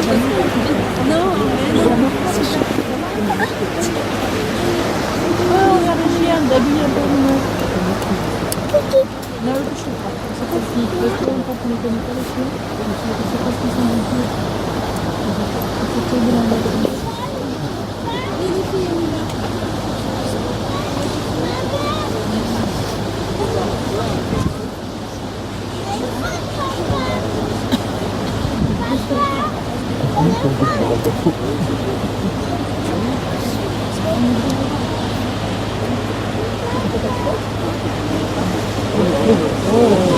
Non, mais non. Oh, regarde le chien, d'habiller un peu le nom. Là, je sais pas. C'est pas si. Parce qu'on ne connaît pas les chiens. C'est pas ce qu'ils sont non plus. C'est tout de la maison. Oh,